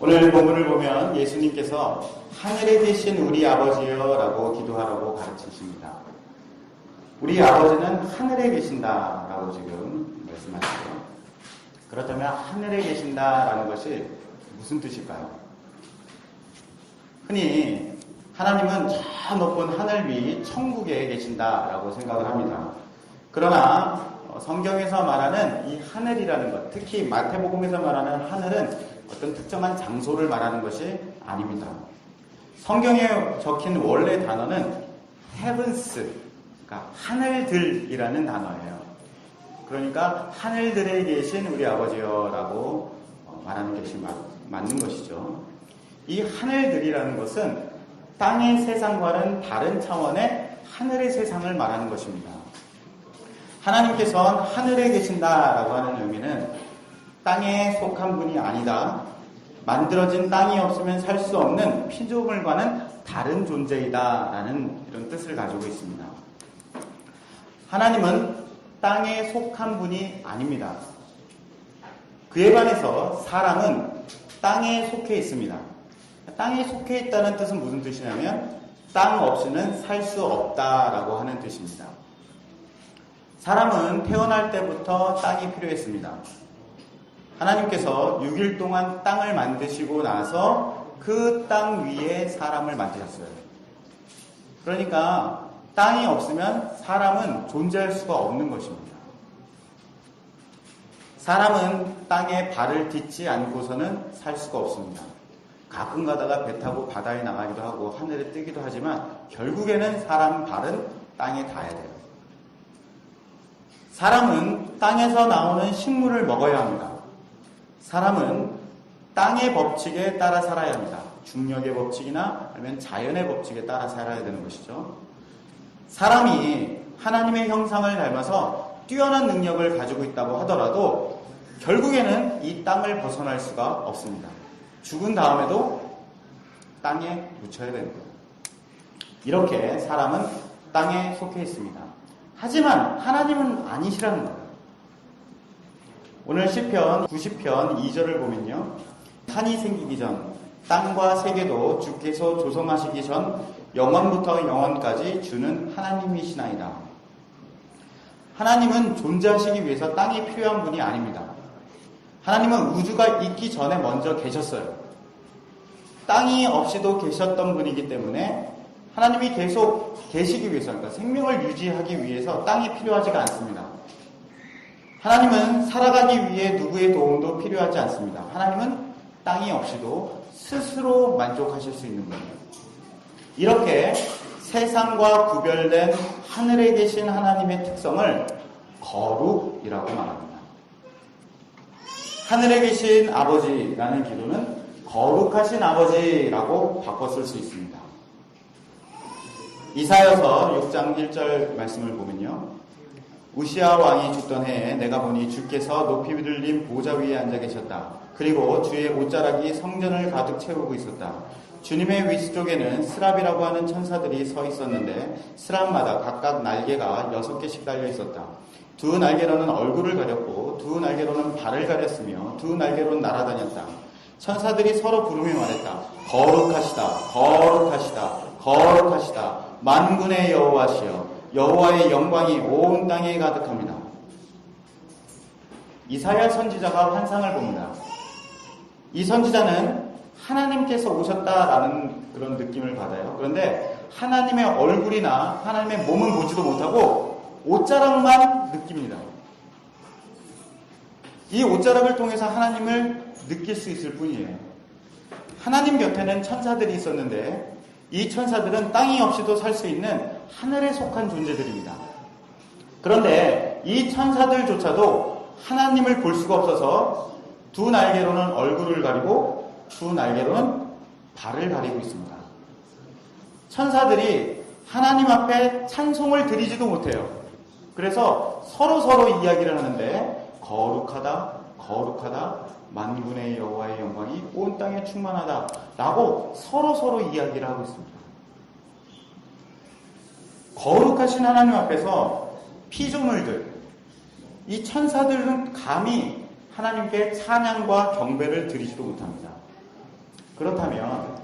오늘 본문을 보면 예수님께서 하늘에 계신 우리 아버지여 라고 기도하라고 가르치십니다. 우리 아버지는 하늘에 계신다라고 지금 말씀하시죠. 그렇다면 하늘에 계신다라는 것이 무슨 뜻일까요? 흔히 하나님은 저 높은 하늘 위 천국에 계신다라고 생각을 합니다. 그러나 성경에서 말하는 이 하늘이라는 것, 특히 마태복음에서 말하는 하늘은 어떤 특정한 장소를 말하는 것이 아닙니다. 성경에 적힌 원래 단어는 heavens, 그러니까 하늘들이라는 단어예요. 그러니까 하늘들에 계신 우리 아버지여라고 말하는 것이 맞는 것이죠. 이 하늘들이라는 것은 땅의 세상과는 다른 차원의 하늘의 세상을 말하는 것입니다. 하나님께서는 하늘에 계신다라고 하는 의미는 땅에 속한 분이 아니다. 만들어진 땅이 없으면 살 수 없는 피조물과는 다른 존재이다라는 이런 뜻을 가지고 있습니다. 하나님은 땅에 속한 분이 아닙니다. 그에 반해서 사람은 땅에 속해 있습니다. 땅에 속해 있다는 뜻은 무슨 뜻이냐면 땅 없이는 살 수 없다라고 하는 뜻입니다. 사람은 태어날 때부터 땅이 필요했습니다. 하나님께서 6일 동안 땅을 만드시고 나서 그 땅 위에 사람을 만드셨어요. 그러니까 땅이 없으면 사람은 존재할 수가 없는 것입니다. 사람은 땅에 발을 딛지 않고서는 살 수가 없습니다. 가끔 가다가 배 타고 바다에 나가기도 하고 하늘에 뜨기도 하지만 결국에는 사람 발은 땅에 닿아야 돼요. 사람은 땅에서 나오는 식물을 먹어야 합니다. 사람은 땅의 법칙에 따라 살아야 합니다. 중력의 법칙이나 아니면 자연의 법칙에 따라 살아야 되는 것이죠. 사람이 하나님의 형상을 닮아서 뛰어난 능력을 가지고 있다고 하더라도 결국에는 이 땅을 벗어날 수가 없습니다. 죽은 다음에도 땅에 묻혀야 되는 거예요. 이렇게 사람은 땅에 속해 있습니다. 하지만 하나님은 아니시라는 거예요. 오늘 시편 90편 2절을 보면요. 산이 생기기 전 땅과 세계도 주께서 조성하시기 전 영원부터 영원까지 주는 하나님이시나이다. 하나님은 존재하시기 위해서 땅이 필요한 분이 아닙니다. 하나님은 우주가 있기 전에 먼저 계셨어요. 땅이 없이도 계셨던 분이기 때문에 하나님이 계속 계시기 위해서, 그러니까 생명을 유지하기 위해서 땅이 필요하지가 않습니다. 하나님은 살아가기 위해 누구의 도움도 필요하지 않습니다. 하나님은 땅이 없이도 스스로 만족하실 수 있는 분이에요. 이렇게 세상과 구별된 하늘에 계신 하나님의 특성을 거룩이라고 말합니다. 하늘에 계신 아버지라는 기도는 거룩하신 아버지라고 바꿔 쓸 수 있습니다. 이사야서 6장 1절 말씀을 보면요. 우시아 왕이 죽던 해에 내가 보니 주께서 높이 들린 보좌 위에 앉아 계셨다. 그리고 주의 옷자락이 성전을 가득 채우고 있었다. 주님의 위쪽에는 스랍이라고 하는 천사들이 서 있었는데 스랍마다 각각 날개가 6개씩 달려 있었다. 두 날개로는 얼굴을 가렸고 두 날개로는 발을 가렸으며 두 날개로는 날아다녔다. 천사들이 서로 부르며 말했다. 거룩하시다, 거룩하시다, 거룩하시다. 만군의 여호와시여, 여호와의 영광이 온 땅에 가득합니다. 이사야 선지자가 환상을 봅니다. 이 선지자는 하나님께서 오셨다라는 그런 느낌을 받아요. 그런데 하나님의 얼굴이나 하나님의 몸은 보지도 못하고 옷자락만 느낍니다. 이 옷자락을 통해서 하나님을 느낄 수 있을 뿐이에요. 하나님 곁에는 천사들이 있었는데 이 천사들은 땅이 없이도 살 수 있는 하늘에 속한 존재들입니다. 그런데 이 천사들조차도 하나님을 볼 수가 없어서 두 날개로는 얼굴을 가리고 두 날개로는 발을 가리고 있습니다. 천사들이 하나님 앞에 찬송을 드리지도 못해요. 그래서 서로 이야기를 하는데 거룩하다, 거룩하다, 만군의 여호와의 영광이 온 땅에 충만하다 라고 서로 이야기를 하고 있습니다. 거룩하신 하나님 앞에서 피조물들, 이 천사들은 감히 하나님께 찬양과 경배를 드리지도 못합니다. 그렇다면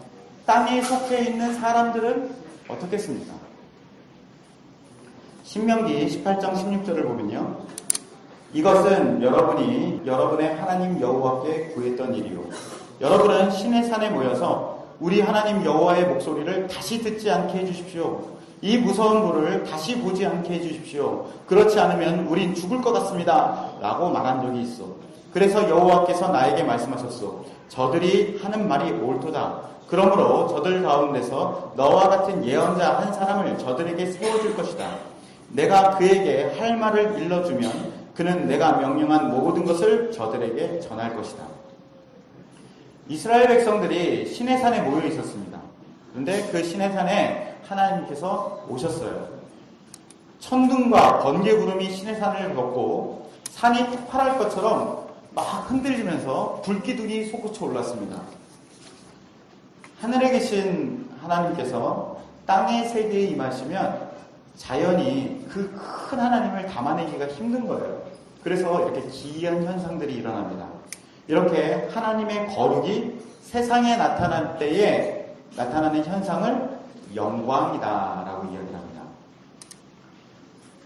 땅에 속해 있는 사람들은 어떻겠습니까? 신명기 18장 16절을 보면요. 이것은 여러분이 여러분의 하나님 여호와께 구했던 일이요. 여러분은 신의 산에 모여서 우리 하나님 여호와의 목소리를 다시 듣지 않게 해주십시오. 이 무서운 불을 다시 보지 않게 해주십시오. 그렇지 않으면 우린 죽을 것 같습니다. 라고 말한 적이 있어. 그래서 여호와께서 나에게 말씀하셨소. 저들이 하는 말이 옳도다. 그러므로 저들 가운데서 너와 같은 예언자 한 사람을 저들에게 세워줄 것이다. 내가 그에게 할 말을 일러주면 그는 내가 명령한 모든 것을 저들에게 전할 것이다. 이스라엘 백성들이 신의 산에 모여 있었습니다. 그런데 그 신의 산에 하나님께서 오셨어요. 천둥과 번개구름이 신의 산을 덮고 산이 폭발할 것처럼 막 흔들리면서 불기둥이 솟구쳐 올랐습니다. 하늘에 계신 하나님께서 땅의 세계에 임하시면 자연이 그 큰 하나님을 담아내기가 힘든 거예요. 그래서 이렇게 기이한 현상들이 일어납니다. 이렇게 하나님의 거룩이 세상에 나타날 때에 나타나는 현상을 영광이다라고 이야기를 합니다.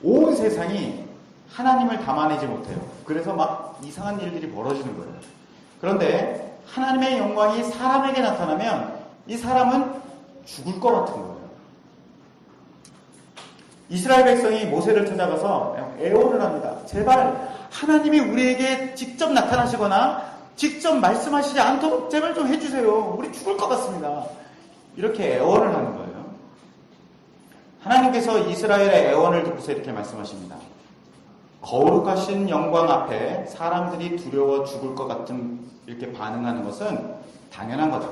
온 세상이 하나님을 담아내지 못해요. 그래서 막 이상한 일들이 벌어지는 거예요. 그런데 하나님의 영광이 사람에게 나타나면 이 사람은 죽을 것 같은 거예요. 이스라엘 백성이 모세를 찾아가서 애원을 합니다. 제발 하나님이 우리에게 직접 나타나시거나 직접 말씀하시지 않도록 제발 좀 해주세요. 우리 죽을 것 같습니다. 이렇게 애원을 하는 거예요. 하나님께서 이스라엘의 애원을 듣고서 이렇게 말씀하십니다. 거룩하신 영광 앞에 사람들이 두려워 죽을 것 같은 이렇게 반응하는 것은 당연한 거다.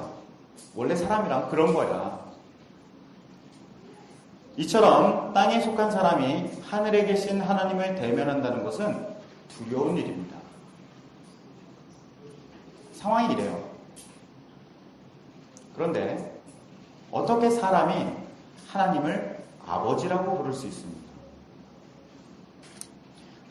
원래 사람이란 그런 거야. 이처럼 땅에 속한 사람이 하늘에 계신 하나님을 대면한다는 것은 두려운 일입니다. 상황이 이래요. 그런데 어떻게 사람이 하나님을 아버지라고 부를 수 있습니까?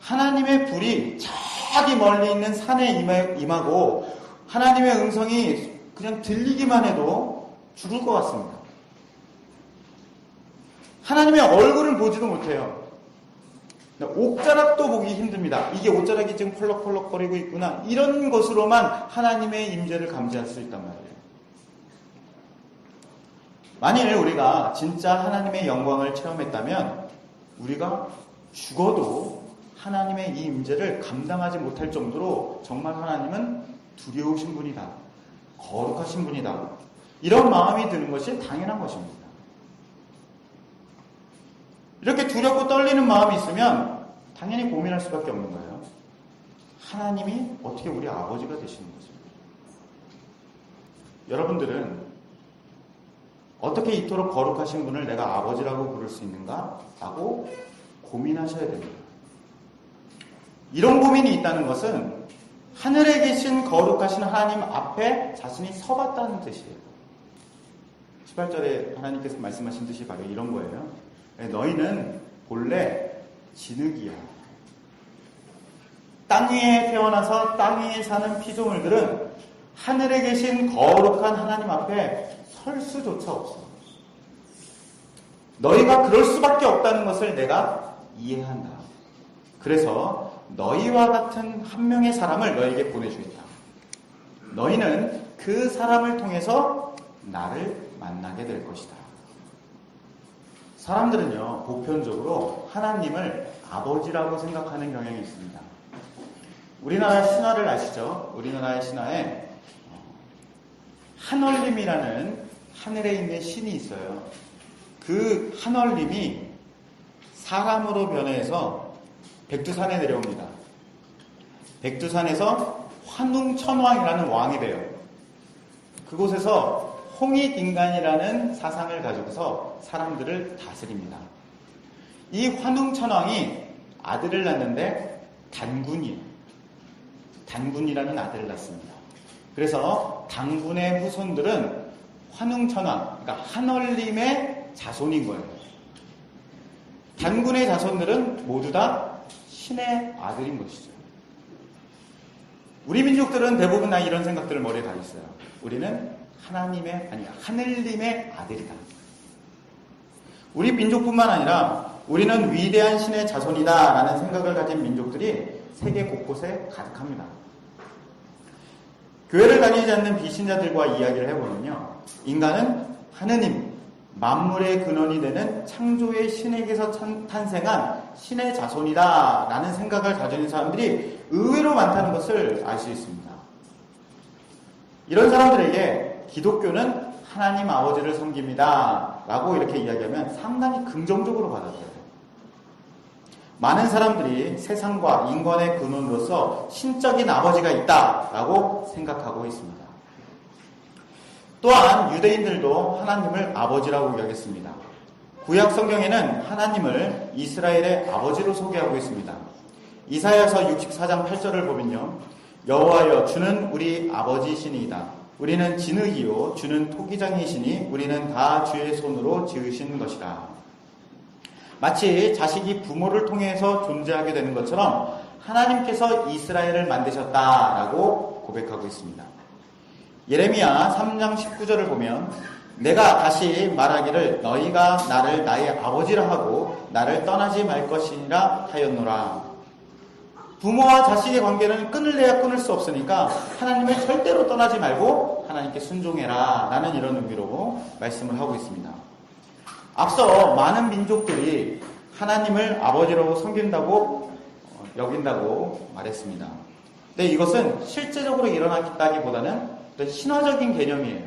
하나님의 불이 저기 멀리 있는 산에 임하고 하나님의 음성이 그냥 들리기만 해도 죽을 것 같습니다. 하나님의 얼굴을 보지도 못해요. 옥자락도 보기 힘듭니다. 이게 옥자락이 지금 펄럭펄럭거리고 있구나. 이런 것으로만 하나님의 임재를 감지할 수 있단 말이에요. 만일 우리가 진짜 하나님의 영광을 체험했다면 우리가 죽어도 하나님의 이 임재를 감당하지 못할 정도로 정말 하나님은 두려우신 분이다. 거룩하신 분이다. 이런 마음이 드는 것이 당연한 것입니다. 이렇게 두렵고 떨리는 마음이 있으면 당연히 고민할 수밖에 없는 거예요. 하나님이 어떻게 우리 아버지가 되시는 것입니까? 여러분들은 어떻게 이토록 거룩하신 분을 내가 아버지라고 부를 수 있는가? 라고 고민하셔야 됩니다. 이런 고민이 있다는 것은 하늘에 계신 거룩하신 하나님 앞에 자신이 서봤다는 뜻이에요. 18절에 하나님께서 말씀하신 뜻이 바로 이런 거예요. 너희는 본래 진흙이야. 땅 위에 태어나서 땅 위에 사는 피조물들은 하늘에 계신 거룩한 하나님 앞에 설 수조차 없어. 너희가 그럴 수밖에 없다는 것을 내가 이해한다. 그래서 너희와 같은 한 명의 사람을 너희에게 보내주겠다. 너희는 그 사람을 통해서 나를 만나게 될 것이다. 사람들은요, 보편적으로 하나님을 아버지라고 생각하는 경향이 있습니다. 우리나라 신화를 아시죠? 우리나라의 신화에 한얼림이라는 하늘에 있는 신이 있어요. 그 한얼림이 사람으로 변해서 백두산에 내려옵니다. 백두산에서 환웅천왕이라는 왕이 돼요. 그곳에서 홍익인간이라는 사상을 가지고서 사람들을 다스립니다. 이 환웅천왕이 아들을 낳는데 단군이라는 아들을 낳습니다. 그래서 단군의 후손들은 환웅천왕, 그러니까 한얼림의 자손인 거예요. 단군의 자손들은 모두 다 신의 아들인 것이죠. 우리 민족들은 대부분 다 이런 생각들을 머리에 가 있어요. 우리는 하늘님의 아들이다. 우리 민족뿐만 아니라 우리는 위대한 신의 자손이다 라는 생각을 가진 민족들이 세계 곳곳에 가득합니다. 교회를 다니지 않는 비신자들과 이야기를 해보면요, 인간은 하느님, 만물의 근원이 되는 창조의 신에게서 탄생한 신의 자손이다 라는 생각을 가지는 사람들이 의외로 많다는 것을 알 수 있습니다. 이런 사람들에게 기독교는 하나님 아버지를 섬깁니다 라고 이렇게 이야기하면 상당히 긍정적으로 받아들여요. 많은 사람들이 세상과 인간의 근원으로서 신적인 아버지가 있다라고 생각하고 있습니다. 또한 유대인들도 하나님을 아버지라고 여겼습니다. 구약 성경에는 하나님을 이스라엘의 아버지로 소개하고 있습니다. 이사야서 64장 8절을 보면요, 여호와여 주는 우리 아버지시니이다. 우리는 진흙이요 주는 토기장이시니 우리는 다 주의 손으로 지으신 것이다. 마치 자식이 부모를 통해서 존재하게 되는 것처럼 하나님께서 이스라엘을 만드셨다라고 고백하고 있습니다. 예레미야 3장 19절을 보면 내가 다시 말하기를 너희가 나를 나의 아버지라 하고 나를 떠나지 말 것이니라 하였노라. 부모와 자식의 관계는 끊을래야 끊을 수 없으니까 하나님을 절대로 떠나지 말고 하나님께 순종해라 라는 이런 의미로 말씀을 하고 있습니다. 앞서 많은 민족들이 하나님을 아버지로 섬긴다고 여긴다고 말했습니다. 근데 이것은 실제적으로 일어났다기보다는 신화적인 개념이에요.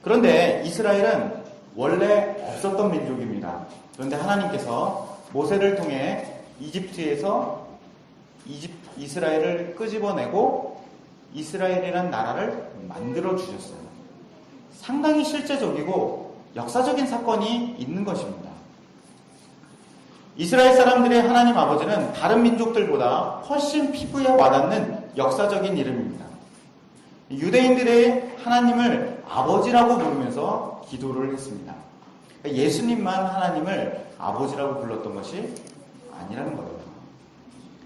그런데 이스라엘은 원래 없었던 민족입니다. 그런데 하나님께서 모세를 통해 이스라엘을 끄집어내고 이스라엘이라는 나라를 만들어 주셨어요. 상당히 실제적이고 역사적인 사건이 있는 것입니다. 이스라엘 사람들의 하나님 아버지는 다른 민족들보다 훨씬 피부에 와닿는 역사적인 이름입니다. 유대인들의 하나님을 아버지라고 부르면서 기도를 했습니다. 예수님만 하나님을 아버지라고 불렀던 것이 아니라는 거예요.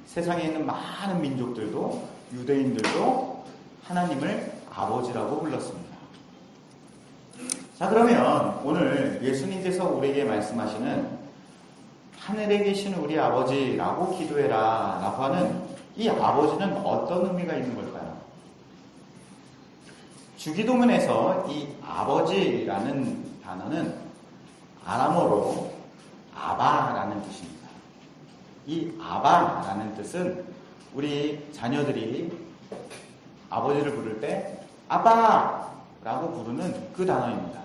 세상에 있는 많은 민족들도 유대인들도 하나님을 아버지라고 불렀습니다. 자, 그러면 오늘 예수님께서 우리에게 말씀하시는 하늘에 계신 우리 아버지라고 기도해라 라고 하는 이 아버지는 어떤 의미가 있는 걸까요? 주기도문에서 이 아버지라는 단어는 아람어로 아바라는 뜻입니다. 이 아바라는 뜻은 우리 자녀들이 아버지를 부를 때 아바라고 부르는 그 단어입니다.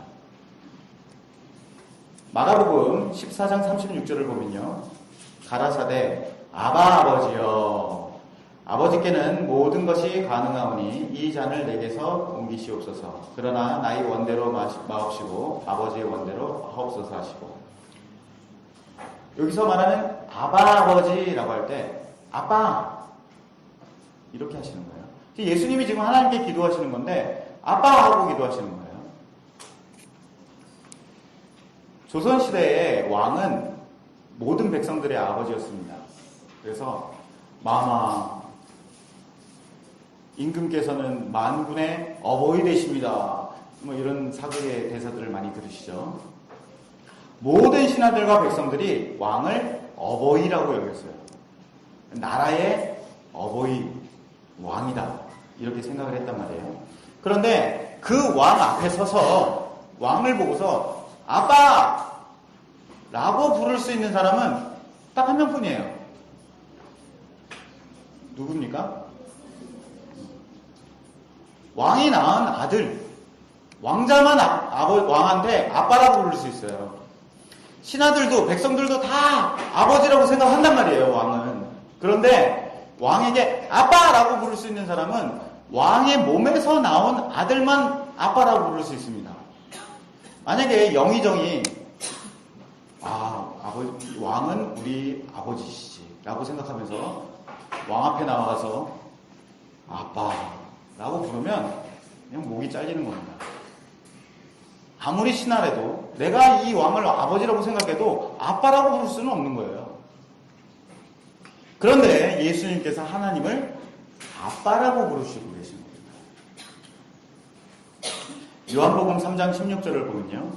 마가복음 14장 36절을 보면요, 가라사대 아바 아버지여 아버지께는 모든 것이 가능하오니 이 잔을 내게서 옮기시옵소서. 그러나 나의 원대로 마옵시고 아버지의 원대로 하옵소서 하시고. 여기서 말하는 아바 아버지라고 할 때 아빠 이렇게 하시는 거예요. 예수님이 지금 하나님께 기도하시는 건데 아빠 하고 기도하시는 거예요. 조선시대의 왕은 모든 백성들의 아버지였습니다. 그래서 마마 임금께서는 만군의 어버이 되십니다. 뭐 이런 사극의 대사들을 많이 들으시죠. 모든 신하들과 백성들이 왕을 어버이라고 여겼어요. 나라의 어버이, 왕이다. 이렇게 생각을 했단 말이에요. 그런데 그 왕 앞에 서서 왕을 보고서 아빠! 라고 부를 수 있는 사람은 딱 한 명뿐이에요. 누굽니까? 왕이 낳은 아들, 왕자만 왕한테 아빠라고 부를 수 있어요. 신하들도 백성들도 다 아버지라고 생각한단 말이에요, 왕은. 그런데 왕에게 아빠라고 부를 수 있는 사람은 왕의 몸에서 나온 아들만 아빠라고 부를 수 있습니다. 만약에 영의정이 왕은 우리 아버지시지 라고 생각하면서 왕 앞에 나와서 아빠라고 부르면 그냥 목이 잘리는 겁니다. 아무리 신하래도 내가 이 왕을 아버지라고 생각해도 아빠라고 부를 수는 없는 거예요. 그런데 예수님께서 하나님을 아빠라고 부르시고 계신 겁니다. 요한복음 3장 16절을 보면요.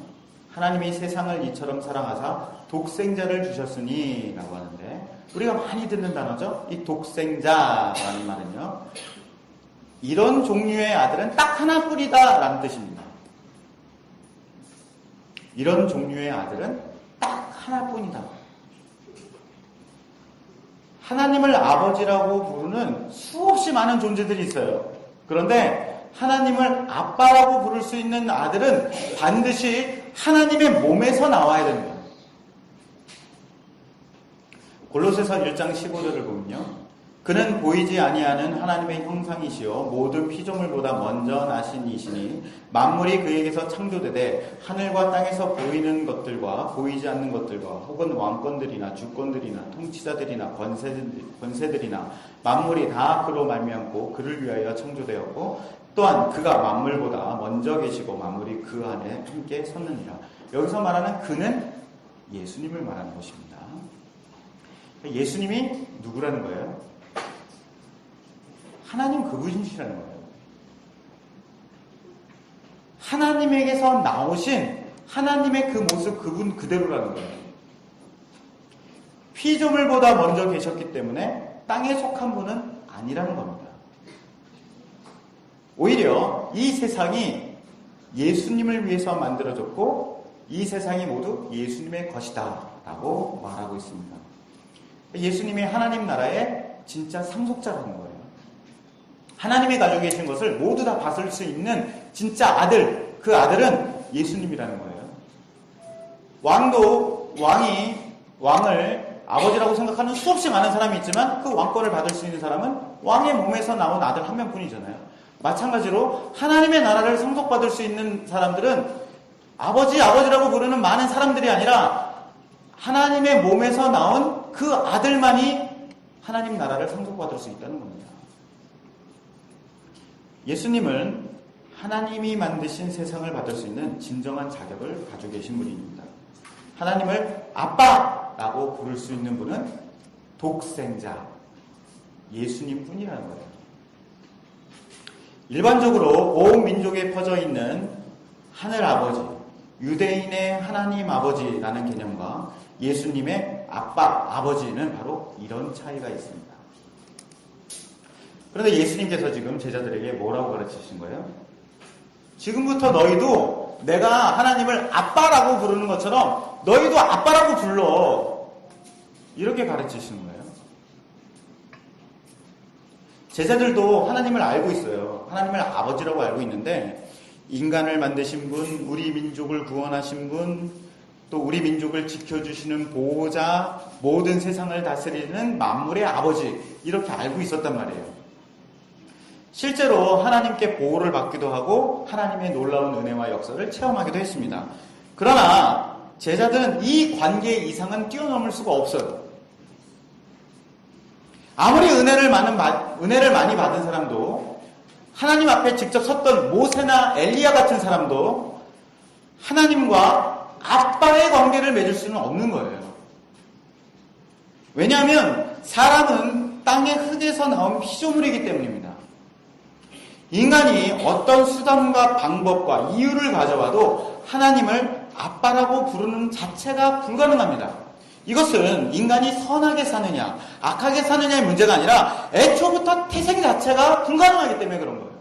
하나님이 세상을 이처럼 사랑하사 독생자를 주셨으니 라고 하는데, 우리가 많이 듣는 단어죠. 이 독생자라는 말은요, 이런 종류의 아들은 딱 하나뿐이다 라는 뜻입니다. 이런 종류의 아들은 딱 하나뿐이다. 하나님을 아버지라고 부르는 수없이 많은 존재들이 있어요. 그런데 하나님을 아빠라고 부를 수 있는 아들은 반드시 하나님의 몸에서 나와야 되는 거예요. 골로새서 1장 15절을 보면요. 그는 보이지 아니하는 하나님의 형상이시요 모든 피조물보다 먼저 나신 이시니 만물이 그에게서 창조되되 하늘과 땅에서 보이는 것들과 보이지 않는 것들과 혹은 왕권들이나 주권들이나 통치자들이나 권세들이나 만물이 다 그로 말미암고 그를 위하여 창조되었고 또한 그가 만물보다 먼저 계시고 만물이 그 안에 함께 섰느니라. 여기서 말하는 그는 예수님을 말하는 것입니다. 예수님이 누구라는 거예요? 하나님 그분이시라는 거예요. 하나님에게서 나오신 하나님의 그 모습 그분 그대로라는 거예요. 피조물보다 먼저 계셨기 때문에 땅에 속한 분은 아니라는 겁니다. 오히려 이 세상이 예수님을 위해서 만들어졌고 이 세상이 모두 예수님의 것이다 라고 말하고 있습니다. 예수님이 하나님 나라의 진짜 상속자라는 거예요. 하나님이 가지고 계신 것을 모두 다 받을 수 있는 진짜 아들, 그 아들은 예수님이라는 거예요. 왕을 아버지라고 생각하는 수없이 많은 사람이 있지만 그 왕권을 받을 수 있는 사람은 왕의 몸에서 나온 아들 한 명뿐이잖아요. 마찬가지로 하나님의 나라를 상속받을 수 있는 사람들은 아버지라고 부르는 많은 사람들이 아니라 하나님의 몸에서 나온 그 아들만이 하나님 나라를 상속받을 수 있다는 겁니다. 예수님은 하나님이 만드신 세상을 받을 수 있는 진정한 자격을 가지고 계신 분입니다. 하나님을 아빠라고 부를 수 있는 분은 독생자, 예수님 뿐이라는 거예요. 일반적으로 온 민족에 퍼져 있는 하늘 아버지, 유대인의 하나님 아버지라는 개념과 예수님의 아빠, 아버지는 바로 이런 차이가 있습니다. 그런데 예수님께서 지금 제자들에게 뭐라고 가르치신 거예요? 지금부터 너희도 내가 하나님을 아빠라고 부르는 것처럼 너희도 아빠라고 불러. 이렇게 가르치시는 거예요. 제자들도 하나님을 알고 있어요. 하나님을 아버지라고 알고 있는데 인간을 만드신 분, 우리 민족을 구원하신 분, 또 우리 민족을 지켜주시는 보호자, 모든 세상을 다스리는 만물의 아버지, 이렇게 알고 있었단 말이에요. 실제로 하나님께 보호를 받기도 하고 하나님의 놀라운 은혜와 역사를 체험하기도 했습니다. 그러나 제자들은 이 관계 이상은 뛰어넘을 수가 없어요. 아무리 은혜를 많이 받은 사람도, 하나님 앞에 직접 섰던 모세나 엘리야 같은 사람도 하나님과 아빠의 관계를 맺을 수는 없는 거예요. 왜냐하면 사람은 땅의 흙에서 나온 피조물이기 때문입니다. 인간이 어떤 수단과 방법과 이유를 가져와도 하나님을 아빠라고 부르는 자체가 불가능합니다. 이것은 인간이 선하게 사느냐 악하게 사느냐의 문제가 아니라 애초부터 태생 자체가 불가능하기 때문에 그런 거예요.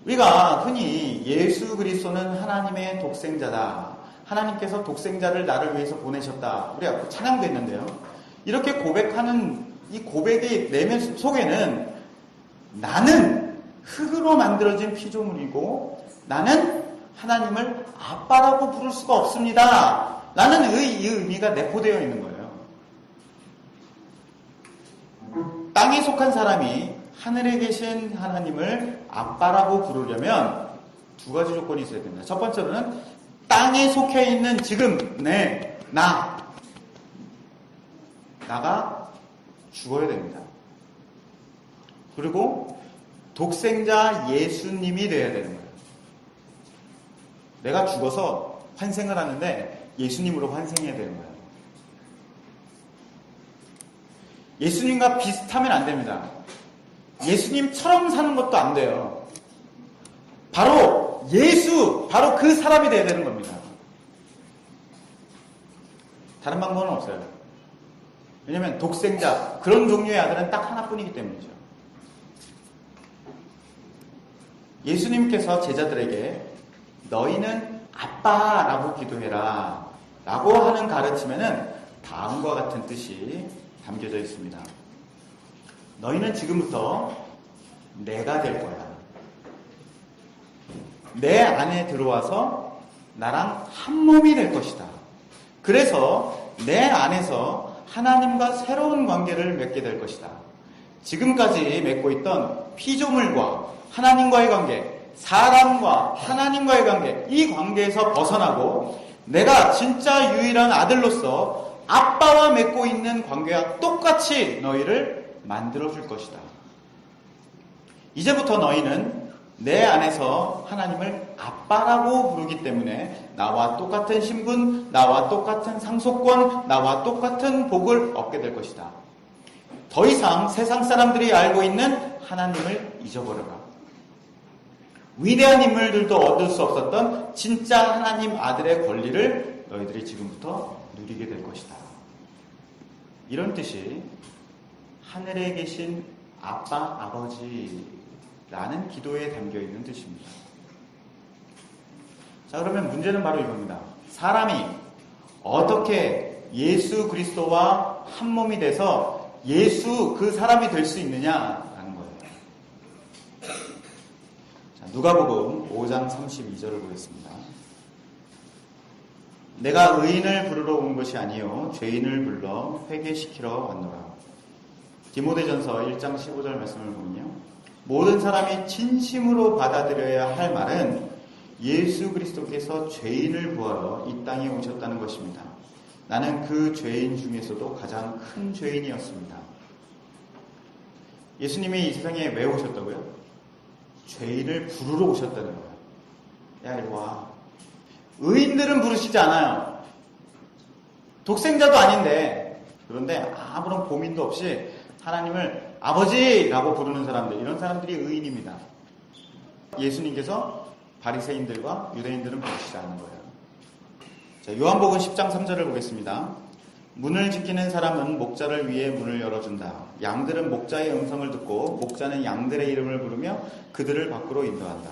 우리가 흔히 예수 그리스도는 하나님의 독생자다, 하나님께서 독생자를 나를 위해서 보내셨다, 우리가 찬양도 했는데요. 이렇게 고백하는 이 고백의 내면 속에는 나는 흙으로 만들어진 피조물이고 나는 하나님을 아빠라고 부를 수가 없습니다 라는 이 의미가 내포되어 있는 거예요. 땅에 속한 사람이 하늘에 계신 하나님을 아빠라고 부르려면 두 가지 조건이 있어야 됩니다. 첫 번째로는 땅에 속해 있는 지금 나가 죽어야 됩니다. 그리고 독생자 예수님이 되어야 되는 거예요. 내가 죽어서 환생을 하는데 예수님으로 환생해야 되는 거예요. 예수님과 비슷하면 안 됩니다. 예수님처럼 사는 것도 안 돼요. 바로 예수, 바로 그 사람이 돼야 되는 겁니다. 다른 방법은 없어요. 왜냐면 독생자, 그런 종류의 아들은 딱 하나뿐이기 때문이죠. 예수님께서 제자들에게 너희는 아빠라고 기도해라 라고 하는 가르침에는 다음과 같은 뜻이 담겨져 있습니다. 너희는 지금부터 내가 될 거야. 내 안에 들어와서 나랑 한 몸이 될 것이다. 그래서 내 안에서 하나님과 새로운 관계를 맺게 될 것이다. 지금까지 맺고 있던 피조물과 하나님과의 관계, 사람과 하나님과의 관계, 이 관계에서 벗어나고 내가 진짜 유일한 아들로서 아빠와 맺고 있는 관계와 똑같이 너희를 만들어줄 것이다. 이제부터 너희는 내 안에서 하나님을 아빠라고 부르기 때문에 나와 똑같은 신분, 나와 똑같은 상속권, 나와 똑같은 복을 얻게 될 것이다. 더 이상 세상 사람들이 알고 있는 하나님을 잊어버려라. 위대한 인물들도 얻을 수 없었던 진짜 하나님 아들의 권리를 너희들이 지금부터 누리게 될 것이다. 이런 뜻이 하늘에 계신 아빠, 아버지라는 기도에 담겨있는 뜻입니다. 자, 그러면 문제는 바로 이겁니다. 사람이 어떻게 예수 그리스도와 한 몸이 돼서 예수 그 사람이 될 수 있느냐라는 거예요. 자, 누가복음 5장 32절을 보겠습니다. 내가 의인을 부르러 온 것이 아니요 죄인을 불러 회개시키러 왔노라. 디모데전서 1장 15절 말씀을 보면요, 모든 사람이 진심으로 받아들여야 할 말은 예수 그리스도께서 죄인을 구하러 이 땅에 오셨다는 것입니다. 나는 그 죄인 중에서도 가장 큰 죄인이었습니다. 예수님이 이 세상에 왜 오셨다고요? 죄인을 부르러 오셨다는 거예요. 야, 이리 와. 의인들은 부르시지 않아요. 독생자도 아닌데, 그런데 아무런 고민도 없이 하나님을 아버지라고 부르는 사람들, 이런 사람들이 의인입니다. 예수님께서 바리새인들과 유대인들은 부르시지 않는 거예요. 자, 요한복음 10장 3절을 보겠습니다. 문을 지키는 사람은 목자를 위해 문을 열어준다. 양들은 목자의 음성을 듣고 목자는 양들의 이름을 부르며 그들을 밖으로 인도한다.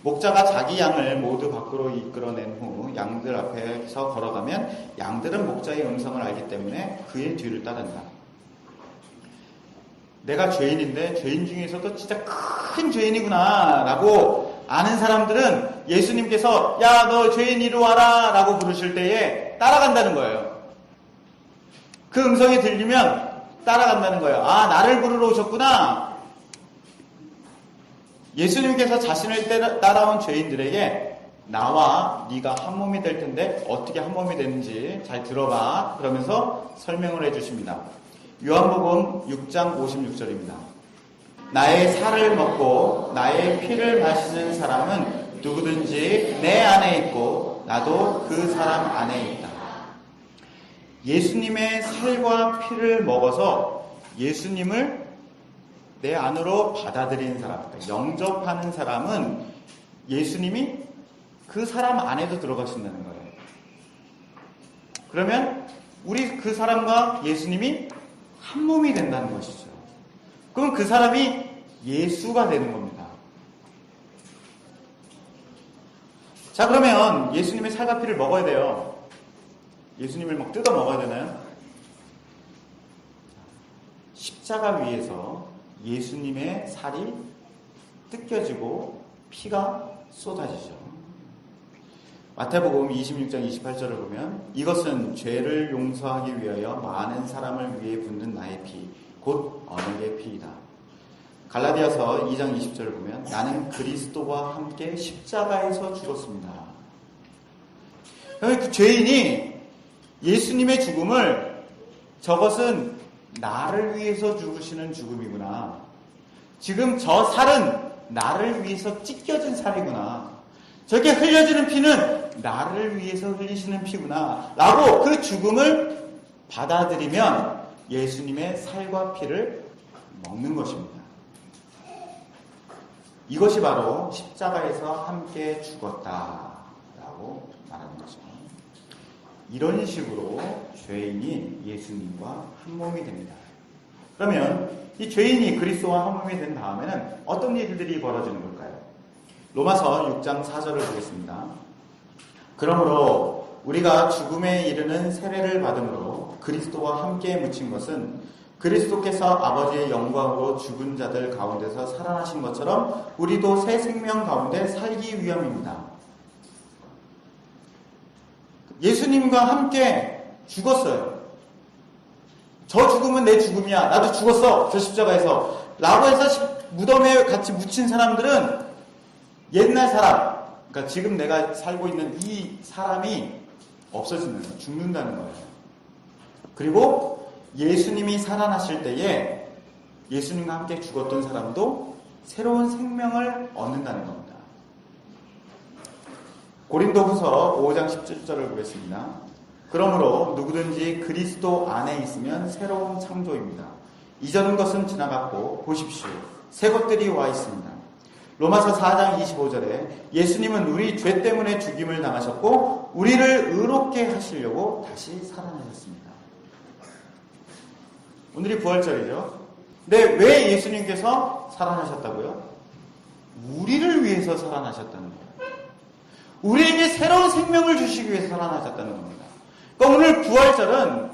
목자가 자기 양을 모두 밖으로 이끌어낸 후 양들 앞에서 걸어가면 양들은 목자의 음성을 알기 때문에 그의 뒤를 따른다. 내가 죄인인데 죄인 중에서도 진짜 큰 죄인이구나 라고 아는 사람들은 예수님께서 야, 너 죄인 이리 와라 라고 부르실 때에 따라간다는 거예요. 그 음성이 들리면 따라간다는 거예요. 아, 나를 부르러 오셨구나. 예수님께서 자신을 따라온 죄인들에게 나와 네가 한 몸이 될 텐데 어떻게 한 몸이 되는지 잘 들어봐. 그러면서 설명을 해주십니다. 요한복음 6장 56절입니다. 나의 살을 먹고 나의 피를 마시는 사람은 누구든지 내 안에 있고 나도 그 사람 안에 있다. 예수님의 살과 피를 먹어서 예수님을 내 안으로 받아들이는 사람, 그러니까 영접하는 사람은 예수님이 그 사람 안에도 들어가신다는 거예요. 그러면 우리 그 사람과 예수님이 한 몸이 된다는 것이죠. 그럼 그 사람이 예수가 되는 겁니다. 자, 그러면 예수님의 살과 피를 먹어야 돼요. 예수님을 막 뜯어 먹어야 되나요? 십자가 위에서 예수님의 살이 뜯겨지고 피가 쏟아지죠. 마태복음 26장 28절을 보면 이것은 죄를 용서하기 위하여 많은 사람을 위해 붓는 나의 피, 곧 언약의 피이다. 갈라디아서 2장 20절을 보면 나는 그리스도와 함께 십자가에서 죽었습니다. 그 죄인이 예수님의 죽음을 저것은 나를 위해서 죽으시는 죽음이구나. 지금 저 살은 나를 위해서 찢겨진 살이구나. 저렇게 흘려지는 피는 나를 위해서 흘리시는 피구나. 라고 그 죽음을 받아들이면 예수님의 살과 피를 먹는 것입니다. 이것이 바로 십자가에서 함께 죽었다라고 말하는 거죠. 이런 식으로 죄인이 예수님과 한 몸이 됩니다. 그러면 이 죄인이 그리스도와 한 몸이 된 다음에는 어떤 일들이 벌어지는 걸까요? 로마서 6장 4절을 보겠습니다. 그러므로 우리가 죽음에 이르는 세례를 받음으로 그리스도와 함께 묻힌 것은 그리스도께서 아버지의 영광으로 죽은 자들 가운데서 살아나신 것처럼 우리도 새 생명 가운데 살기 위함입니다. 예수님과 함께 죽었어요. 저 죽음은 내 죽음이야. 나도 죽었어. 저 십자가에서. 라고 해서 무덤에 같이 묻힌 사람들은 옛날 사람, 그러니까 지금 내가 살고 있는 이 사람이 없어지는 거예요. 죽는다는 거예요. 그리고 예수님이 살아나실 때에 예수님과 함께 죽었던 사람도 새로운 생명을 얻는다는 겁니다. 고린도후서 5장 17절을 보겠습니다. 그러므로 누구든지 그리스도 안에 있으면 새로운 창조입니다. 이전 것은 지나갔고 보십시오. 새 것들이 와 있습니다. 로마서 4장 25절에 예수님은 우리 죄 때문에 죽임을 당하셨고 우리를 의롭게 하시려고 다시 살아나셨습니다. 오늘이 부활절이죠. 근데 왜 예수님께서 살아나셨다고요? 우리를 위해서 살아나셨다는 거예요. 우리에게 새로운 생명을 주시기 위해서 살아나셨다는 겁니다. 그러니까 오늘 부활절은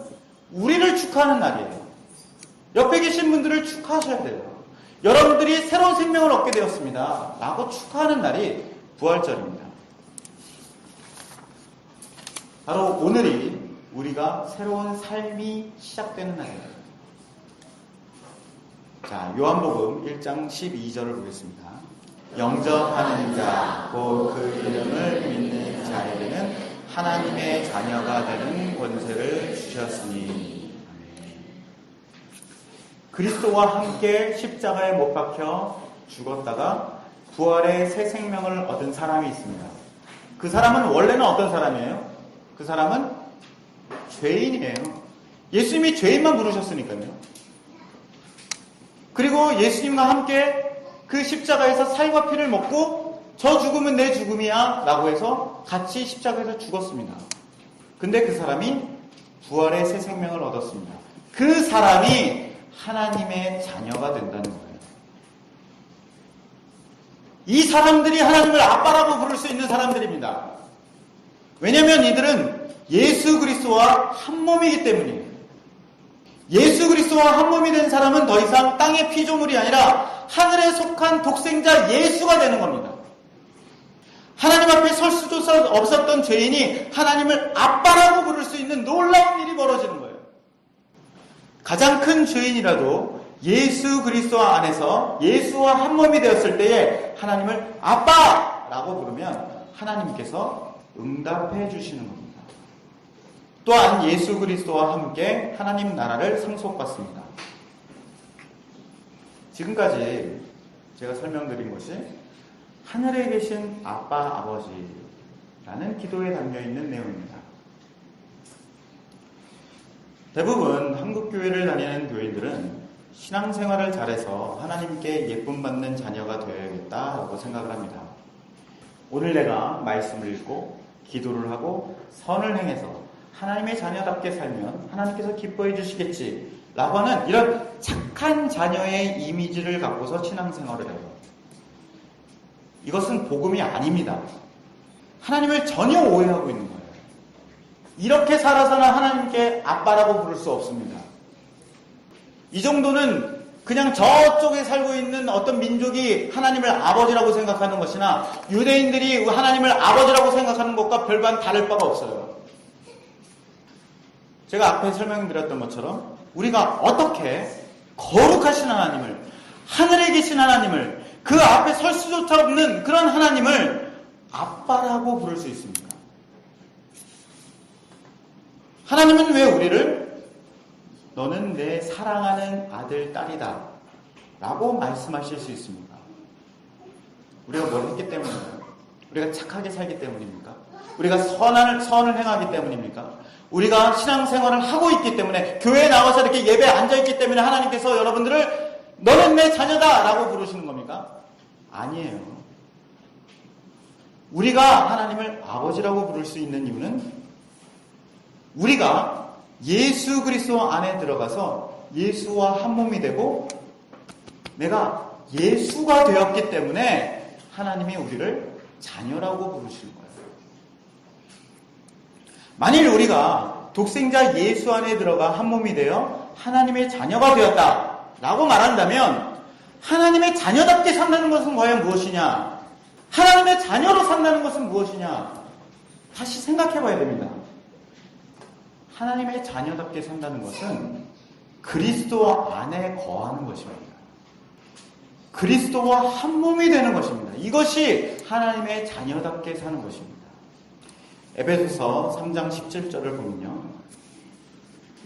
우리를 축하하는 날이에요. 옆에 계신 분들을 축하하셔야 돼요. 여러분들이 새로운 생명을 얻게 되었습니다. 라고 축하하는 날이 부활절입니다. 바로 오늘이 우리가 새로운 삶이 시작되는 날이에요. 자, 요한복음 1장 12절을 보겠습니다. 영접하는 자, 곧 그 이름을 믿는 자에게는 하나님의 자녀가 되는 권세를 주셨으니. 그리스도와 함께 십자가에 못 박혀 죽었다가 부활의 새 생명을 얻은 사람이 있습니다. 그 사람은 원래는 어떤 사람이에요? 그 사람은 죄인이에요. 예수님이 죄인만 부르셨으니까요. 그리고 예수님과 함께 그 십자가에서 살과 피를 먹고 저 죽음은 내 죽음이야 라고 해서 같이 십자가에서 죽었습니다. 근데 그 사람이 부활의 새 생명을 얻었습니다. 그 사람이 하나님의 자녀가 된다는 거예요. 이 사람들이 하나님을 아빠라고 부를 수 있는 사람들입니다. 왜냐하면 이들은 예수 그리스도와 한 몸이기 때문이에요. 예수 그리스도와 한 몸이 된 사람은 더 이상 땅의 피조물이 아니라 하늘에 속한 독생자 예수가 되는 겁니다. 하나님 앞에 설 수도 없었던 죄인이 하나님을 아빠라고 부를 수 있는 놀라운 일이 벌어지는 거예요. 가장 큰 죄인이라도 예수 그리스도 안에서 예수와 한 몸이 되었을 때에 하나님을 아빠라고 부르면 하나님께서 응답해 주시는 겁니다. 또한 예수 그리스도와 함께 하나님 나라를 상속받습니다. 지금까지 제가 설명드린 것이 하늘에 계신 아빠, 아버지라는 기도에 담겨있는 내용입니다. 대부분 한국교회를 다니는 교인들은 신앙생활을 잘해서 하나님께 예쁨받는 자녀가 되어야겠다라고 생각을 합니다. 오늘 내가 말씀을 읽고 기도를 하고 선을 행해서 하나님의 자녀답게 살면 하나님께서 기뻐해 주시겠지 라고 하는 이런 착한 자녀의 이미지를 갖고서 신앙생활을 해요. 이것은 복음이 아닙니다. 하나님을 전혀 오해하고 있는 거예요. 이렇게 살아서는 하나님께 아빠라고 부를 수 없습니다. 이 정도는 그냥 저쪽에 살고 있는 어떤 민족이 하나님을 아버지라고 생각하는 것이나 유대인들이 하나님을 아버지라고 생각하는 것과 별반 다를 바가 없어요. 제가 앞에 설명드렸던 것처럼 우리가 어떻게 거룩하신 하나님을, 하늘에 계신 하나님을, 그 앞에 설 수조차 없는 그런 하나님을 아빠라고 부를 수 있습니까? 하나님은 왜 우리를 너는 내 사랑하는 아들, 딸이다 라고 말씀하실 수 있습니까? 우리가 뭘 했기 때문입니까? 우리가 착하게 살기 때문입니까? 우리가 선을 행하기 때문입니까? 우리가 신앙생활을 하고 있기 때문에, 교회에 나와서 이렇게 예배에 앉아있기 때문에 하나님께서 여러분들을 너는 내 자녀다 라고 부르시는 겁니까? 아니에요. 우리가 하나님을 아버지라고 부를 수 있는 이유는 우리가 예수 그리스도 안에 들어가서 예수와 한 몸이 되고 내가 예수가 되었기 때문에 하나님이 우리를 자녀라고 부르시는 거예요. 만일 우리가 독생자 예수 안에 들어가 한 몸이 되어 하나님의 자녀가 되었다라고 말한다면 하나님의 자녀답게 산다는 것은 과연 무엇이냐? 하나님의 자녀로 산다는 것은 무엇이냐? 다시 생각해 봐야 됩니다. 하나님의 자녀답게 산다는 것은 그리스도 안에 거하는 것입니다. 그리스도와 한 몸이 되는 것입니다. 이것이 하나님의 자녀답게 사는 것입니다. 에베소서 3장 17절을 보면요.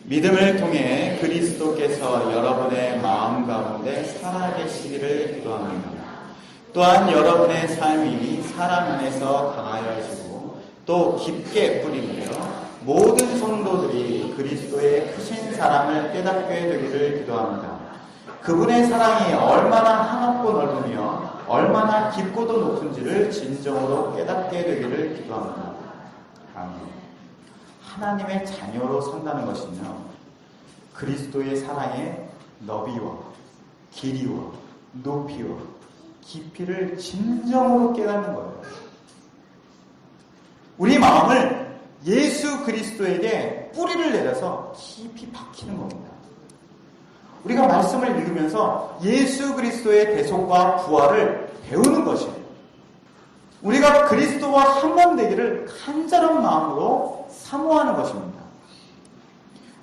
믿음을 통해 그리스도께서 여러분의 마음 가운데 살아계시기를 기도합니다. 또한 여러분의 삶이 사랑 안에서 강하여지고 또 깊게 뿌리며 모든 성도들이 그리스도의 크신 사랑을 깨닫게 되기를 기도합니다. 그분의 사랑이 얼마나 한없고 넓으며 얼마나 깊고도 높은지를 진정으로 깨닫게 되기를 기도합니다. 아멘. 하나님의 자녀로 산다는 것은요, 그리스도의 사랑의 너비와 길이와 높이와 깊이를 진정으로 깨닫는 거예요. 우리 마음을 예수 그리스도에게 뿌리를 내려서 깊이 박히는 겁니다. 우리가 말씀을 읽으면서 예수 그리스도의 대속과 부활을 배우는 것이에요. 우리가 그리스도와 한 몸 되기를 간절한 마음으로 사모하는 것입니다.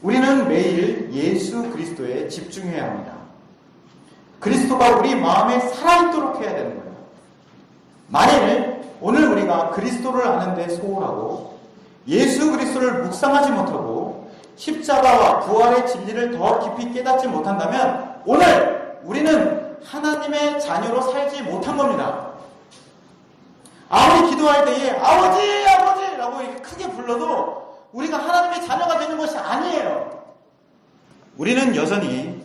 우리는 매일 예수 그리스도에 집중해야 합니다. 그리스도가 우리 마음에 살아있도록 해야 되는 거예요. 만일 오늘 우리가 그리스도를 아는 데 소홀하고 예수 그리스도를 묵상하지 못하고 십자가와 부활의 진리를 더 깊이 깨닫지 못한다면 오늘 우리는 하나님의 자녀로 살지 못한 겁니다. 아무리 기도할 때에 아버지 아버지 라고 이렇게 크게 불러도 우리가 하나님의 자녀가 되는 것이 아니에요. 우리는 여전히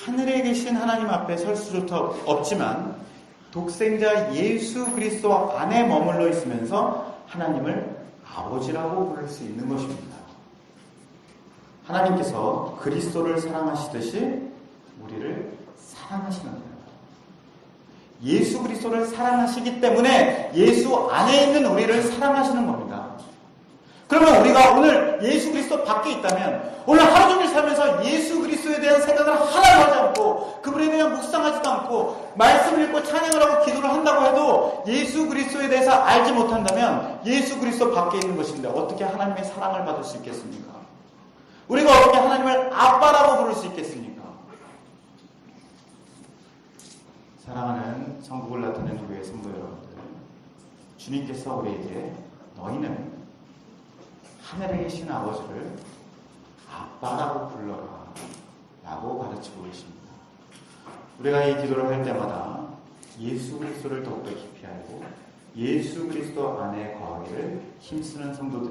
하늘에 계신 하나님 앞에 설 수조차 없지만 독생자 예수 그리스도 안에 머물러 있으면서 하나님을 아버지라고 부를 수 있는 것입니다. 하나님께서 그리스도를 사랑하시듯이 우리를 사랑하시는 거예요. 예수 그리스도를 사랑하시기 때문에 예수 안에 있는 우리를 사랑하시는 겁니다. 그러면 우리가 오늘 예수 그리스도 밖에 있다면 오늘 하루 종일 살면서 예수 그리스도에 대한 생각을 하나도 하지 않고 그분에 대한 묵상하지도 않고 말씀을 읽고 찬양을 하고 기도를 한다고 해도 예수 그리스도에 대해서 알지 못한다면 예수 그리스도 밖에 있는 것인데 어떻게 하나님의 사랑을 받을 수 있겠습니까? 우리가 어떻게 하나님을 아빠라고 부를 수 있겠습니까? 사랑하는 천국을 나타내는 교회 성도 여러분들, 주님께서 우리에게 너희는 하늘에 계신 아버지를 아빠라고 불러라 라고 가르치고 계십니다. 우리가 이 기도를 할 때마다 예수 그리스도를 더욱더 깊이 알고 예수 그리스도 안에 거하기를 힘쓰는 성도들